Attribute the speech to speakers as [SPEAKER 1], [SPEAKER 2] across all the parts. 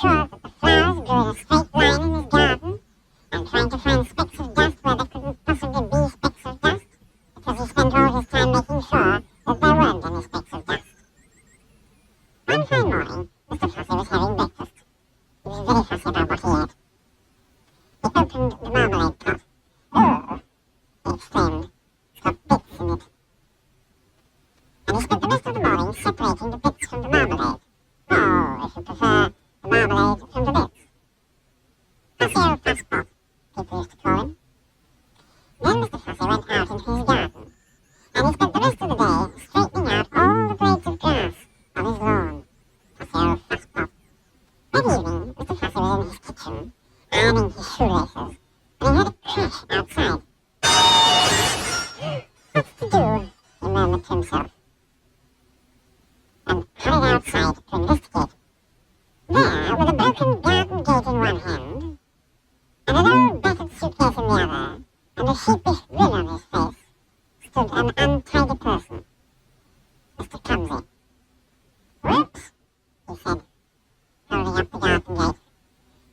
[SPEAKER 1] sure that the flowers grew in a straight line in his garden, and trying to find specks of dust where there couldn't possibly be specks of dust, because he spent all his time making sure that there weren't any specks of dust. One fine morning, Mr. Fussy was having breakfast. He was very fussy about what he ate. He opened the marmalade pot. "Oh," he exclaimed, "it's got bits in it." And he spent the rest of the morning separating the bits from the marmalade. Or, if you prefer, the marmalade from the bits. Fussy old Fusspot, people used to call him. Then Mr. Fussy went out into his garden, and he spent the rest of the day straightening out all the blades of grass on his lawn. Fussy old Fusspot. That evening, Mr. Fussy was in his kitchen, ironing his shoelaces, and he heard a crash outside. "What's to do?" he murmured to himself, and hurried outside to investigate. There, with a broken garden gate in one hand, and an old battered suitcase in the other, and a sheepish grin on his face, stood an untidy person. Mr. Clumsy. "Whoops," he said, holding up the garden gate.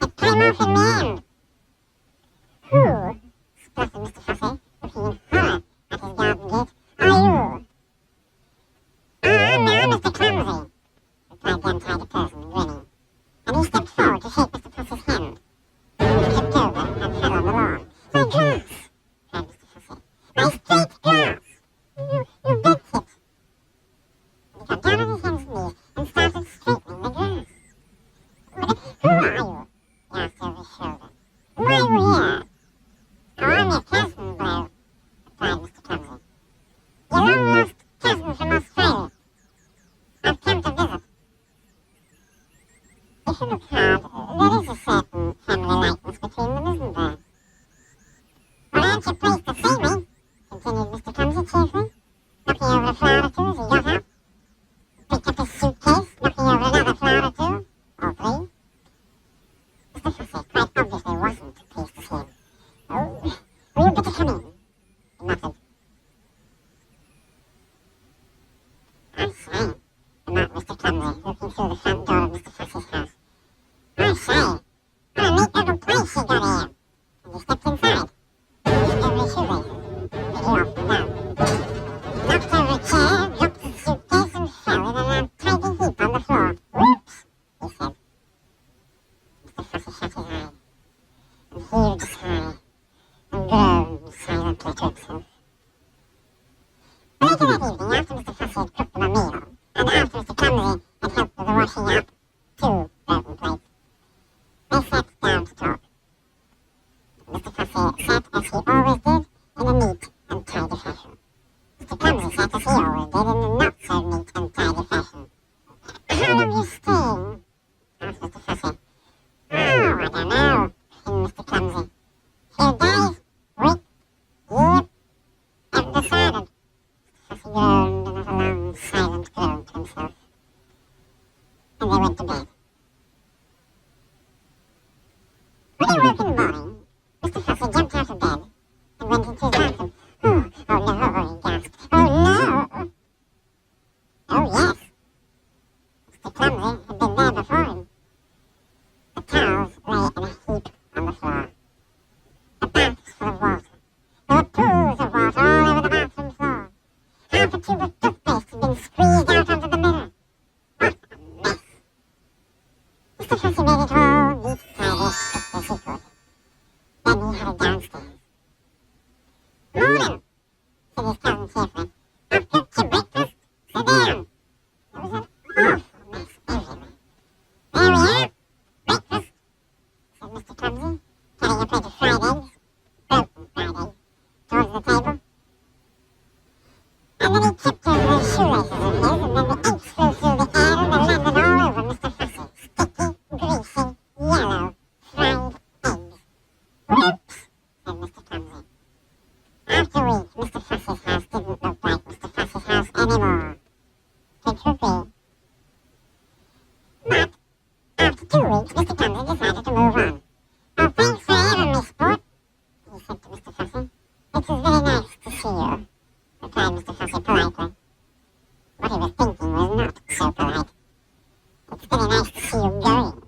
[SPEAKER 1] "It came off in the end." "Who," spluttered Mr. Fussy, looking in horror at his garden gate, "are you?" "Oh, no, Mr. Clumsy," replied the untidy person, grinning, and he stepped forward to shake Mr. Fussy's hand. He tripped over and fell on the lawn. "My grass!" cried Mr. Fussy. "My straight grass! You broke it!" He got down on his hands and knees and started straightening the grass. "Who are you?" he asked over his shoulder. "Why are you here?" "Oh, I'm your cousin, Blue," replied Mr. Clumsy. "Your long-lost cousin from Australia. I've come to visit." If you look hard, there is a certain family likeness between them, isn't there? "Well, aren't you pleased to see me?" continued Mr. Clumsy cheerfully, knocking over a flower or two as he got up. Picked up his suitcase, knocking over another flower or two, or three. Mr. Fussy quite obviously wasn't pleased to see him. "Oh, will you better come in?" he muttered. "I say," remarked Mr. Clumsy, looking through the front door of Mr. Fussy's house. "I say, what a neat little place you got here." And he stepped inside, pushed over his shoelaces, to hear off the ground. Knocked over a chair, dropped his suitcase, and fell in an untidy heap on the floor. "Whoops," he said. Mr. Fussy shut his eye, and heaved a sigh, and groaned silently to himself. Later that evening, after Mr. Fussy had cooked them a meal, and after Mr. Clumsy had helped with the washing up 2 broken plates, they sat down to talk. Mr. Fussy sat as he always did, in a neat and tidy fashion. Mr. Clumsy sat as he always did, in a not so neat and tidy fashion. "How long are you staying?" asked Mr. Fussy. "Oh, I don't know," grinned Mr. Clumsy. "Few days, week, year, haven't decided." Fussy groaned and uttered a long, silent groan to himself. And they went to bed. When he woke in the morning, Mr. Fussy jumped out of bed and went into his bathroom. Oh no," he gasped. "Oh no!" Oh yes, Mr. Clumsy had been there before him. The towels lay in a heap on the floor. The bath was full of water. There were pools of water all over the bathroom floor. Half a tube of toothpaste had been squeezed out onto the mirror. What a mess! Mr. Fussy made it all neat, tidy, as quick as he could. Then he hurried downstairs. "Morning," said his cousin cheerfully. "I've cooked your breakfast. Sit down." There was an awful mess everywhere. "There we are, breakfast," said Mr. Clumsy, carrying a plate of fried eggs, broken fried eggs, towards the table. And then he tipped over those shoelaces of his, and then the eggs flew through the air and they landed all over Mr. Fussy. Sticky, greasy, yellow, fried eggs. "Whoops," said Mr. Clumsy. After a week, Mr. Fussy's house didn't look like Mr. Fussy's house anymore. It should be. But after 2 weeks, Mr. Clumsy decided to move on. "Oh, thanks for having me, sport," he said to Mr. Fussy. "It was very nice to see you," replied Mr. Fussy politely. What he was thinking was not so polite. "It's very nice to see you going,"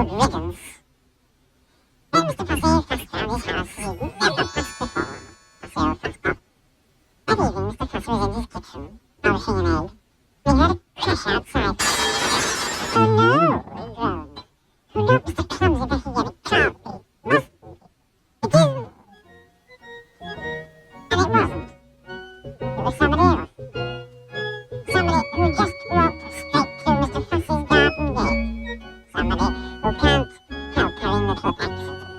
[SPEAKER 1] good riddance. Then Mr. Fussy fussed around his house as he'd never fussed before. Fussy old fussbot. That evening, Mr. Fussy was in his kitchen, polishing an egg. He heard a crash outside. Oh no, he groaned. Who knocked Mr. Clumsy back again? It can't be. Mustn't be. It isn't. And it wasn't. It was somebody else. Somebody who just walked straight through Mr. Fussy's garden gate. Somebody who can't help her in little accent.